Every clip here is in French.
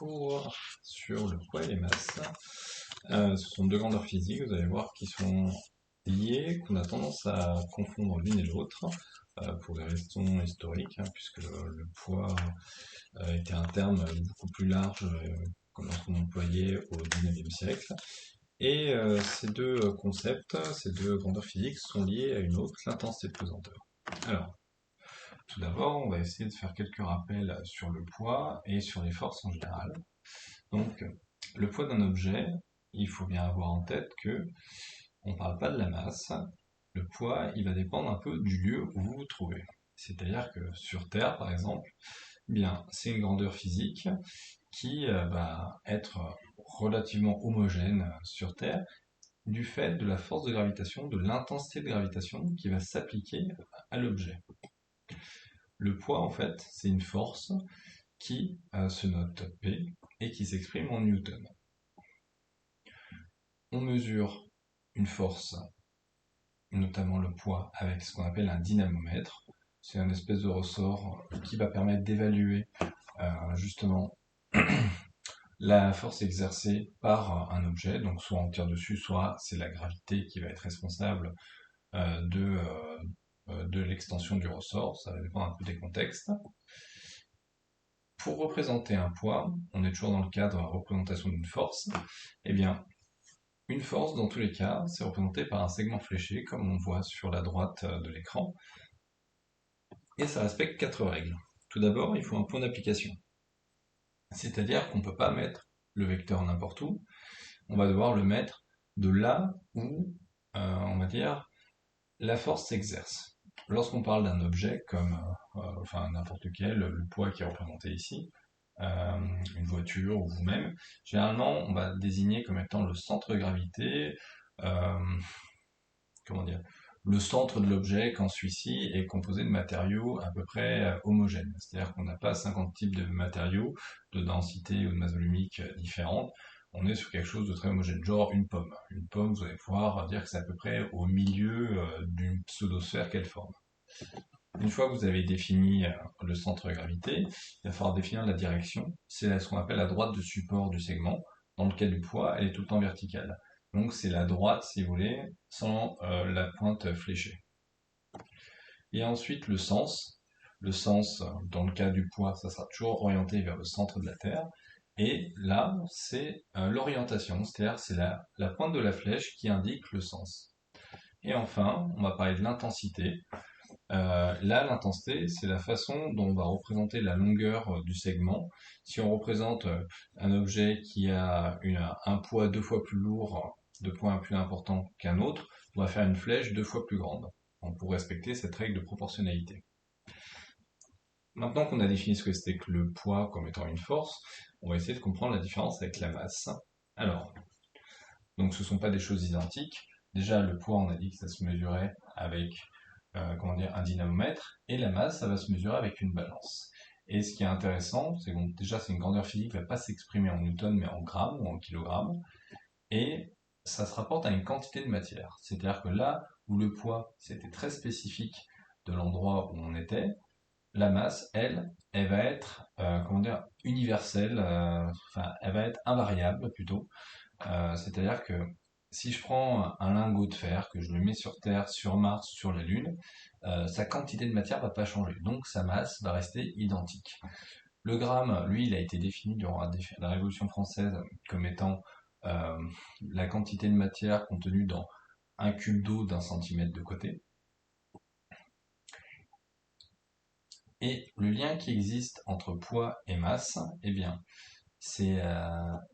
cours sur le poids et les masses. Ce sont deux grandeurs physiques, vous allez voir, qui sont liées, qu'on a tendance à confondre l'une et l'autre, pour des raisons historiques, puisque le poids était un terme beaucoup plus large que lorsqu'on employait au XIXe siècle. Et ces deux concepts, ces deux grandeurs physiques sont liées à une autre, l'intensité de pesanteur. Alors, tout d'abord, on va essayer de faire quelques rappels sur le poids et sur les forces en général. Donc, le poids d'un objet, il faut bien avoir en tête que on ne parle pas de la masse. Le poids, il va dépendre un peu du lieu où vous vous trouvez. C'est-à-dire que sur Terre, par exemple, eh bien, c'est une grandeur physique qui va être relativement homogène sur Terre du fait de la force de gravitation, de l'intensité de gravitation qui va s'appliquer à l'objet. Le poids, en fait, c'est une force qui se note P et qui s'exprime en newton. On mesure une force, notamment le poids, avec ce qu'on appelle un dynamomètre. C'est une espèce de ressort qui va permettre d'évaluer justement la force exercée par un objet. Donc soit on tire dessus, soit c'est la gravité qui va être responsable de l'extension du ressort. Ça va dépendre un peu des contextes. Pour représenter un poids, on est toujours dans le cadre de la représentation d'une force, eh bien, une force, dans tous les cas, c'est représenté par un segment fléché, comme on voit sur la droite de l'écran, et ça respecte 4 règles. Tout d'abord, il faut un point d'application, c'est-à-dire qu'on ne peut pas mettre le vecteur n'importe où, on va devoir le mettre de là où, on va dire, la force s'exerce. Lorsqu'on parle d'un objet comme, enfin n'importe quel, le poids qui est représenté ici, une voiture ou vous-même, généralement on va désigner comme étant le centre de gravité, comment dire, le centre de l'objet quand celui-ci est composé de matériaux à peu près homogènes. C'est-à-dire qu'on n'a pas 50 types de matériaux de densité ou de masse volumique différentes. On est sur quelque chose de très homogène, genre une pomme. Une pomme, vous allez pouvoir dire que c'est à peu près au milieu d'une pseudosphère qu'elle forme. Une fois que vous avez défini le centre de gravité, il va falloir définir la direction. C'est ce qu'on appelle la droite de support du segment. Dans le cas du poids, elle est tout le temps verticale. Donc c'est la droite, si vous voulez, sans la pointe fléchée. Et ensuite le sens. Le sens, dans le cas du poids, ça sera toujours orienté vers le centre de la Terre. Et là, c'est l'orientation, c'est-à-dire c'est la pointe de la flèche qui indique le sens. Et enfin, on va parler de l'intensité. Là, l'intensité, c'est la façon dont on va représenter la longueur du segment. Si on représente un objet qui a un poids 2 fois plus lourd, 2 poids plus important qu'un autre, on va faire une flèche 2 fois plus grande, pour respecter cette règle de proportionnalité. Maintenant qu'on a défini ce que c'était que le poids comme étant une force, on va essayer de comprendre la différence avec la masse. Alors, donc ce ne sont pas des choses identiques. Déjà, le poids, on a dit que ça se mesurait avec un dynamomètre, et la masse, ça va se mesurer avec une balance. Et ce qui est intéressant, c'est que déjà, c'est une grandeur physique qui ne va pas s'exprimer en newton, mais en grammes ou en kilogrammes, et ça se rapporte à une quantité de matière. C'est-à-dire que là où le poids, c'était très spécifique de l'endroit où on était, la masse, elle va être, universelle, enfin, elle va être invariable plutôt. C'est-à-dire que si je prends un lingot de fer, que je le mets sur Terre, sur Mars, sur la Lune, sa quantité de matière va pas changer, donc sa masse va rester identique. Le gramme, lui, il a été défini durant la Révolution française comme étant la quantité de matière contenue dans un cube d'eau d'un centimètre de côté. Et le lien qui existe entre poids et masse, eh bien, c'est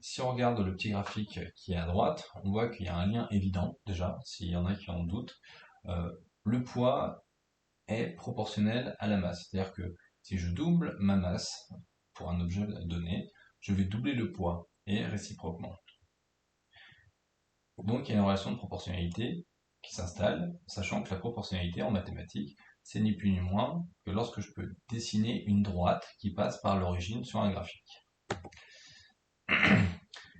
si on regarde le petit graphique qui est à droite, on voit qu'il y a un lien évident déjà, s'il y en a qui en doutent. Le poids est proportionnel à la masse, c'est-à-dire que si je double ma masse pour un objet donné, je vais doubler le poids et réciproquement. Donc il y a une relation de proportionnalité qui s'installe, sachant que la proportionnalité en mathématiques, c'est ni plus ni moins que lorsque je peux dessiner une droite qui passe par l'origine sur un graphique.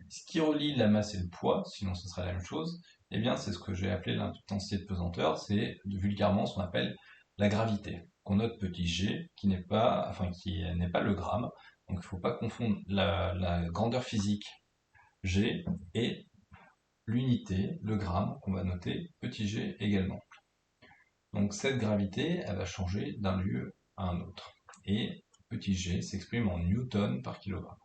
Ce qui relie la masse et le poids, sinon ce serait la même chose, eh bien c'est ce que j'ai appelé l'intensité de pesanteur, c'est vulgairement ce qu'on appelle la gravité, qu'on note petit g, qui n'est pas le gramme, Donc il ne faut pas confondre la grandeur physique g et l'unité, le gramme, qu'on va noter petit g également. Donc cette gravité, elle va changer d'un lieu à un autre. Et petit g s'exprime en newton par kilogramme.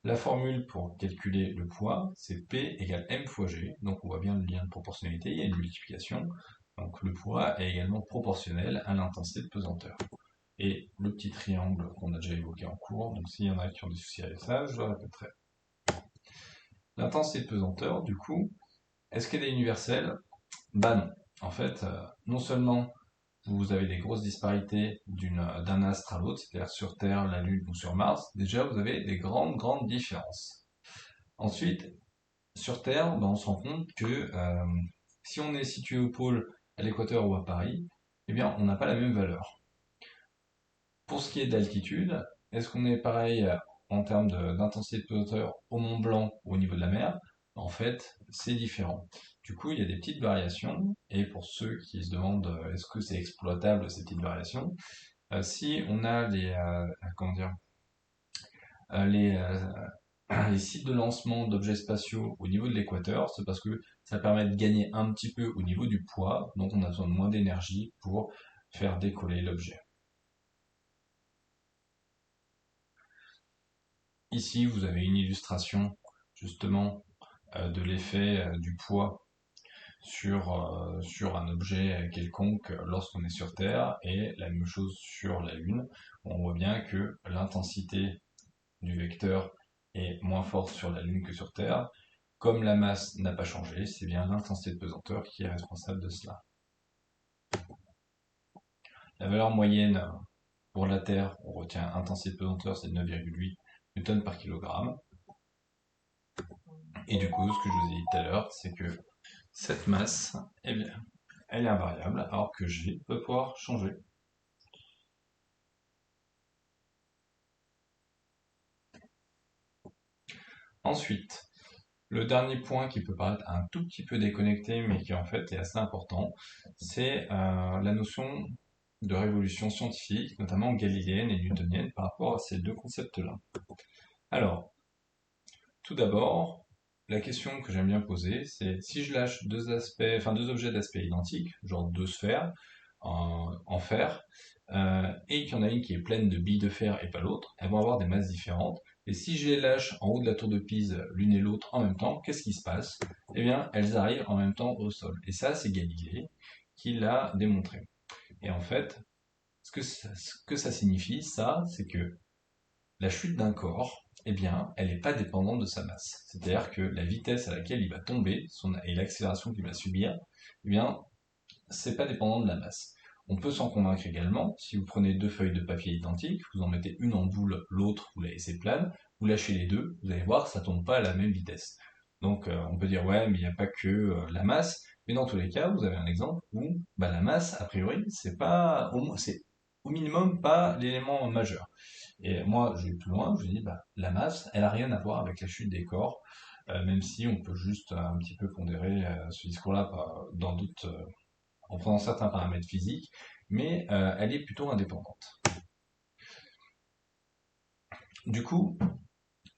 La formule pour calculer le poids, c'est P égale M fois G. Donc on voit bien le lien de proportionnalité, il y a une multiplication. Donc le poids est également proportionnel à l'intensité de pesanteur. Et le petit triangle qu'on a déjà évoqué en cours, donc s'il y en a qui ont des soucis avec ça, je le répéterai. L'intensité de pesanteur, du coup, est-ce qu'elle est universelle? Bah non. En fait, non seulement vous avez des grosses disparités d'un astre à l'autre, c'est-à-dire sur Terre, la Lune ou sur Mars, déjà vous avez des grandes différences. Ensuite, sur Terre, ben, on se rend compte que si on est situé au pôle, à l'équateur ou à Paris, eh bien on n'a pas la même valeur. Pour ce qui est d'altitude, est-ce qu'on est pareil en termes d'intensité de pesanteur au Mont Blanc ou au niveau de la mer? En fait, c'est différent. Du coup, il y a des petites variations, et pour ceux qui se demandent est-ce que c'est exploitable ces petites variations, si on a comment dire, euh, les, euh, les sites de lancement d'objets spatiaux au niveau de l'équateur, c'est parce que ça permet de gagner un petit peu au niveau du poids, donc on a besoin de moins d'énergie pour faire décoller l'objet. Ici, vous avez une illustration justement de l'effet du poids sur un objet quelconque lorsqu'on est sur Terre, et la même chose sur la Lune. On voit bien que l'intensité du vecteur est moins forte sur la Lune que sur Terre. Comme la masse n'a pas changé, c'est bien l'intensité de pesanteur qui est responsable de cela. La valeur moyenne pour la Terre, on retient intensité de pesanteur, c'est 9,8 newtons par kilogramme. Et du coup, ce que je vous ai dit tout à l'heure, c'est que cette masse, eh bien, elle est invariable, alors que G peut pouvoir changer. Ensuite, le dernier point qui peut paraître un tout petit peu déconnecté, mais qui en fait est assez important, c'est la notion de révolution scientifique, notamment galiléenne et newtonienne, par rapport à ces deux concepts-là. Alors, tout d'abord, la question que j'aime bien poser, c'est si je lâche deux objets d'aspect identique, genre deux sphères en fer, et qu'il y en a une qui est pleine de billes de fer et pas l'autre, elles vont avoir des masses différentes. Et si je les lâche en haut de la tour de Pise l'une et l'autre en même temps, qu'est-ce qui se passe? Eh bien, elles arrivent en même temps au sol. Et ça, c'est Galilée qui l'a démontré. Et en fait, ce que ça signifie, ça, c'est que la chute d'un corps, eh bien, elle n'est pas dépendante de sa masse. C'est-à-dire que la vitesse à laquelle il va tomber et l'accélération qu'il va subir, eh bien, c'est pas dépendant de la masse. On peut s'en convaincre également, si vous prenez deux feuilles de papier identiques, vous en mettez une en boule, l'autre vous la laissez plane, vous lâchez les deux, vous allez voir, ça tombe pas à la même vitesse. Donc on peut dire ouais, mais il n'y a pas que la masse, mais dans tous les cas, vous avez un exemple où bah, la masse, a priori, c'est au minimum pas l'élément majeur. Et moi, je vais plus loin, je dis bah, la masse, elle a rien à voir avec la chute des corps, même si on peut juste un petit peu pondérer ce discours-là dans d'autres en prenant certains paramètres physiques, mais elle est plutôt indépendante. Du coup,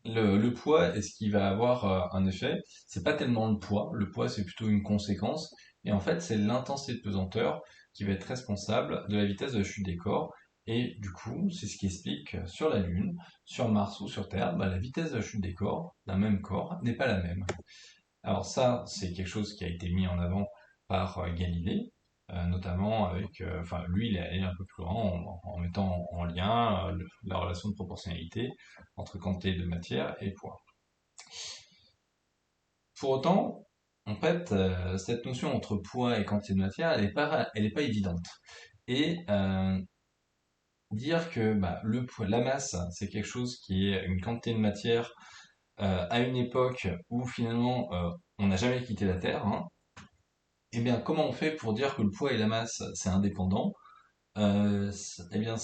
le poids, est-ce qu'il va avoir un effet? C'est pas tellement le poids c'est plutôt une conséquence, et en fait c'est l'intensité de pesanteur qui va être responsable de la vitesse de la chute des corps, et du coup c'est ce qui explique que sur la Lune, sur Mars ou sur Terre, bah, la vitesse de la chute des corps, d'un même corps, n'est pas la même. Alors ça, c'est quelque chose qui a été mis en avant par Galilée, notamment avec, enfin lui, il est allé un peu plus loin en mettant en lien la relation de proportionnalité entre quantité de matière et poids. Pour autant, en fait, cette notion entre poids et quantité de matière, elle est pas évidente. Et dire que bah, le poids, la masse, c'est quelque chose qui est une quantité de matière à une époque où finalement on n'a jamais quitté la Terre, hein. Eh bien, comment on fait pour dire que le poids et la masse, c'est indépendant? Eh bien,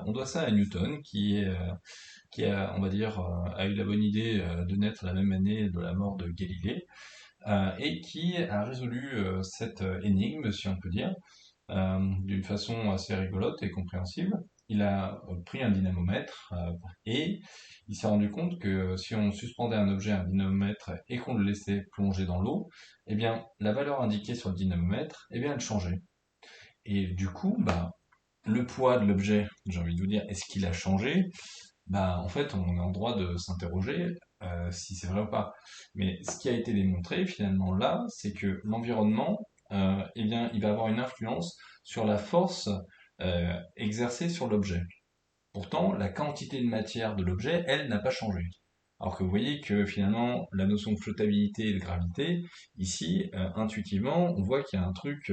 on doit ça à Newton, qui a, on va dire, a eu la bonne idée de naître la même année de la mort de Galilée, et qui a résolu cette énigme, si on peut dire, d'une façon assez rigolote et compréhensible. il a pris un dynamomètre et il s'est rendu compte que si on suspendait un objet à un dynamomètre et qu'on le laissait plonger dans l'eau, eh bien la valeur indiquée sur le dynamomètre, eh bien elle changeait. Et du coup, bah, le poids de l'objet, j'ai envie de vous dire, est-ce qu'il a changé? Bah, en fait, on est en droit de s'interroger si c'est vrai ou pas. Mais ce qui a été démontré finalement là, c'est que l'environnement, eh bien, il va avoir une influence sur la force exercée sur l'objet. Pourtant, la quantité de matière de l'objet, elle, n'a pas changé. Alors que vous voyez que finalement, la notion de flottabilité et de gravité, ici, intuitivement, on voit qu'il y a un truc,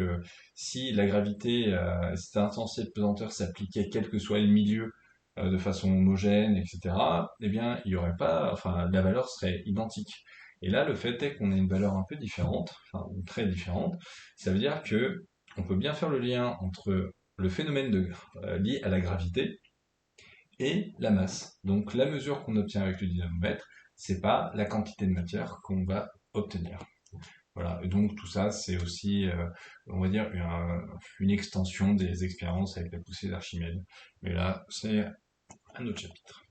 si la gravité, cette intensité de pesanteur s'appliquait quel que soit le milieu, de façon homogène, etc., eh bien, il y aurait pas, enfin, la valeur serait identique. Et là, le fait est qu'on ait une valeur un peu différente, enfin, ou très différente, ça veut dire que on peut bien faire le lien entre le phénomène lié à la gravité, et la masse. Donc la mesure qu'on obtient avec le dynamomètre, c'est pas la quantité de matière qu'on va obtenir. Voilà, et donc tout ça, c'est aussi, on va dire, une extension des expériences avec la poussée d'Archimède. Mais là, c'est un autre chapitre.